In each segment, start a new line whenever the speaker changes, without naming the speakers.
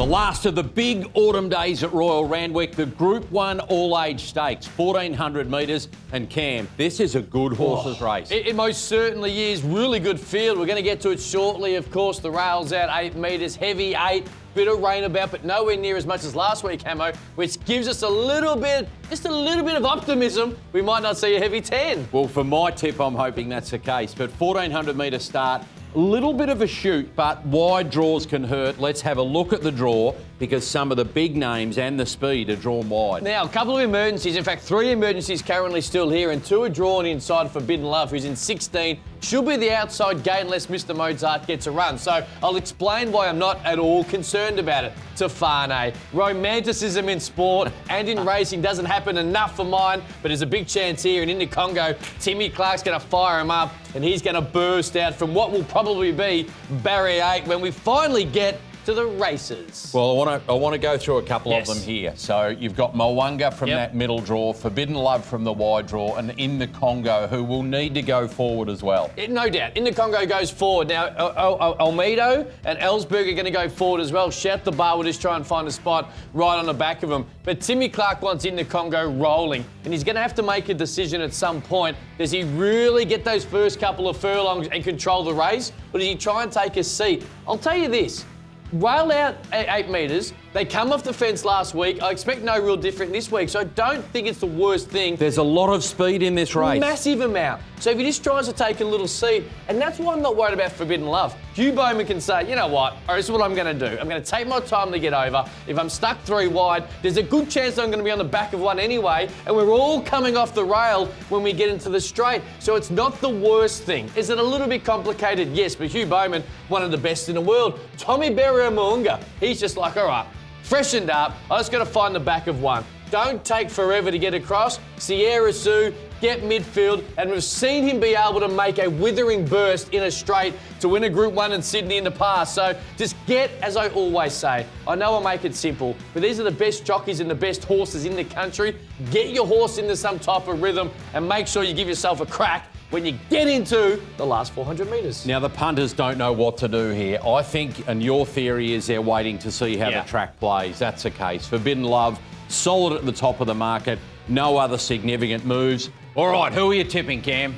last of the big autumn days at Royal Randwick, the Group 1 All-Age Stakes, 1,400 metres. And Cam, this is a good horses race.
It most certainly is. Really good field. We're going to get to it shortly. Of course, the rail's out 8 metres, heavy 8. Bit of rain about, but nowhere near as much as last week, Camo, which gives us just a little bit of optimism. We might not see a heavy 10.
Well, for my tip, I'm hoping that's the case. But 1,400 metre start, a little bit of a shoot, but wide draws can hurt. Let's have a look at the draw because some of the big names and the speed are drawn wide.
Now, a couple of emergencies. In fact, 3 emergencies currently still here and 2 are drawn inside Forbidden Love, who's in 16. Should be the outside gate unless Mr. Mozart gets a run. So I'll explain why I'm not at all concerned about it. Tofane. Romanticism in sport and in racing doesn't happen enough for mine, but there's a big chance here. And in the Congo, Timmy Clark's going to fire him up and he's going to burst out from what will probably be barrier 8 when we finally get to the races.
Well, I want to go through a couple of them here. So you've got Mwanga from that middle draw, Forbidden Love from the wide draw, and in the Congo, who will need to go forward as well.
No doubt. In the Congo goes forward. Now, Almeida and Ellsberg are going to go forward as well. Shout the bar, we'll just try and find a spot right on the back of them. But Timmy Clark wants in the Congo rolling, and he's going to have to make a decision at some point. Does he really get those first couple of furlongs and control the race, or does he try and take a seat? I'll tell you this. Rail out at 8 metres. They come off the fence last week. I expect no real different this week, so I don't think it's the worst thing.
There's a lot of speed in this race.
Massive amount. So if he just tries to take a little seat, and that's why I'm not worried about Forbidden Love. Hugh Bowman can say, you know what, all right, this is what I'm going to do. I'm going to take my time to get over. If I'm stuck 3 wide, there's a good chance I'm going to be on the back of one anyway, and we're all coming off the rail when we get into the straight. So it's not the worst thing. Is it a little bit complicated? Yes, but Hugh Bowman, one of the best in the world. Tommy Berry-Mounga, he's just like, all right, freshened up, I just got to find the back of one. Don't take forever to get across. Sierra Sue, get midfield, and we've seen him be able to make a withering burst in a straight to win a Group 1 in Sydney in the past. So just get, as I always say, I know I make it simple, but these are the best jockeys and the best horses in the country. Get your horse into some type of rhythm and make sure you give yourself a crack when you get into the last 400 metres.
Now, the punters don't know what to do here. I think, and your theory is they're waiting to see how the track plays. That's the case. Forbidden Love, solid at the top of the market. No other significant moves. All right, who are you tipping, Cam?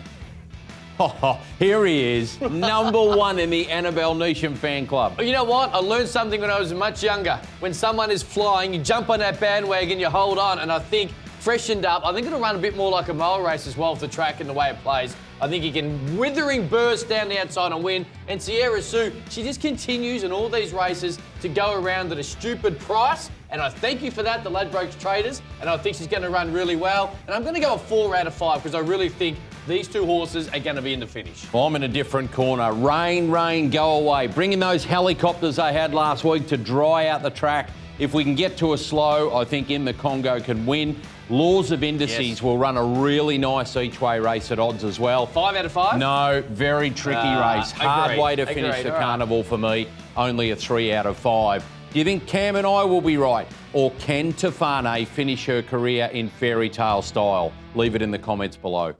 Oh, here he is, number 1 in the Annabelle Neesham fan club.
You know what? I learned something when I was much younger. When someone is flying, you jump on that bandwagon, you hold on, and I think freshened up. I think it'll run a bit more like a mile race as well with the track and the way it plays. I think he can withering burst down the outside and win. And Sierra Sue, she just continues in all these races to go around at a stupid price. And I thank you for that, the Ladbrokes traders. And I think she's going to run really well. And I'm going to go a 4 out of 5 because I really think these 2 horses are going to be in the finish.
Well, I'm in a different corner. Rain, rain, go away. Bring in those helicopters they had last week to dry out the track. If we can get to a slow, I think In the Congo can win. Laws of Indices will run a really nice each-way race at odds as well.
5 out of 5?
No, very tricky race. Hard way to finish the carnival for me. Only a 3 out of 5. Do you think Cam and I will be right? Or can Tofane finish her career in fairy tale style? Leave it in the comments below.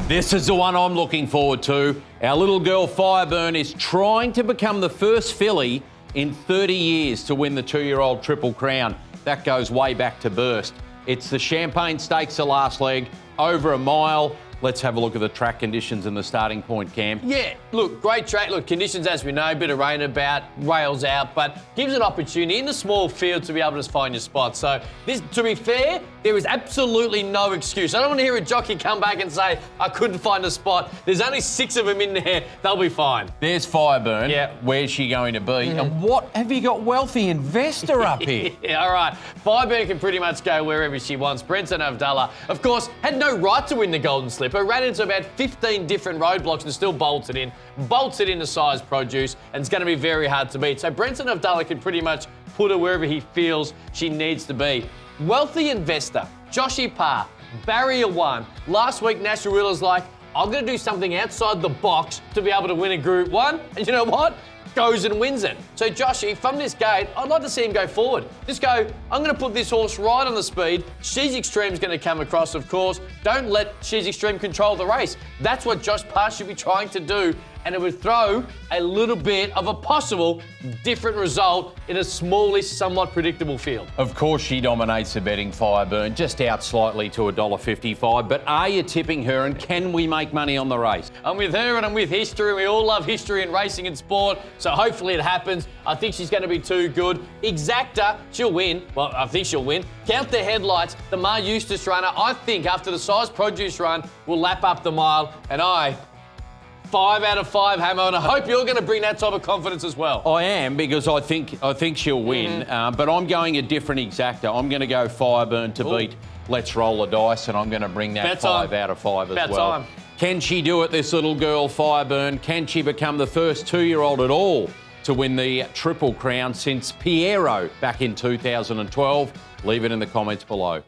This is the one I'm looking forward to. Our little girl Fireburn is trying to become the first filly in 30 years to win the 2-year-old Triple Crown. That goes way back to Burst. It's the Champagne Stakes, the last leg, over a mile. Let's have a look at the track conditions and the starting point, Cam.
Yeah, look, great track. Look, conditions, as we know, a bit of rain about, rails out, but gives an opportunity in the small field to be able to find your spot. So, this, to be fair, there is absolutely no excuse. I don't want to hear a jockey come back and say, I couldn't find a spot. There's only 6 of them in there. They'll be fine.
There's Fireburn.
Yeah.
Where's she going to be? And what have you got wealthy investor up here?
Yeah, all right. Fireburn can pretty much go wherever she wants. Brenton Avdulla, of course, had no right to win the Golden Slipper. Ran into about 15 different roadblocks and still bolted in. Bolts it into size produce, and it's going to be very hard to beat. So Brenton Avdulla can pretty much put her wherever he feels she needs to be. Wealthy investor, Joshy Parr, barrier 1. Last week, Nasrulla's like, I'm going to do something outside the box to be able to win a Group 1. And you know what? Goes and wins it. So Joshy, from this gate, I'd like to see him go forward. Just go, I'm going to put this horse right on the speed. She's Extreme's going to come across, of course. Don't let She's Extreme control the race. That's what Josh Parr should be trying to do and it would throw a little bit of a possible different result in a smallish, somewhat predictable field.
Of course she dominates the betting, Fireburn, just out slightly to $1.55. But are you tipping her, and can we make money on the race?
I'm with her and I'm with history. We all love history and racing and sport, so hopefully it happens. I think she's going to be too good. Exacta, she'll win. Well, I think she'll win. Count the headlights. The Mar Eustace runner, I think after the size produce run, will lap up the mile. And 5 out of 5, Hamo, and I hope you're going to bring that type of confidence as well.
I am, because I think she'll win. But I'm going a different exacta. I'm going to go Fireburn to beat Let's Roll the Dice, and I'm going to bring that 5 out of 5 as well.
Time.
Can she do it, this little girl, Fireburn? Can she become the first 2-year-old at all to win the Triple Crown since Piero back in 2012? Leave it in the comments below.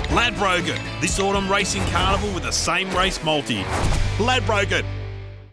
Ladbrokes, this autumn racing carnival with the same race multi. Ladbrokes.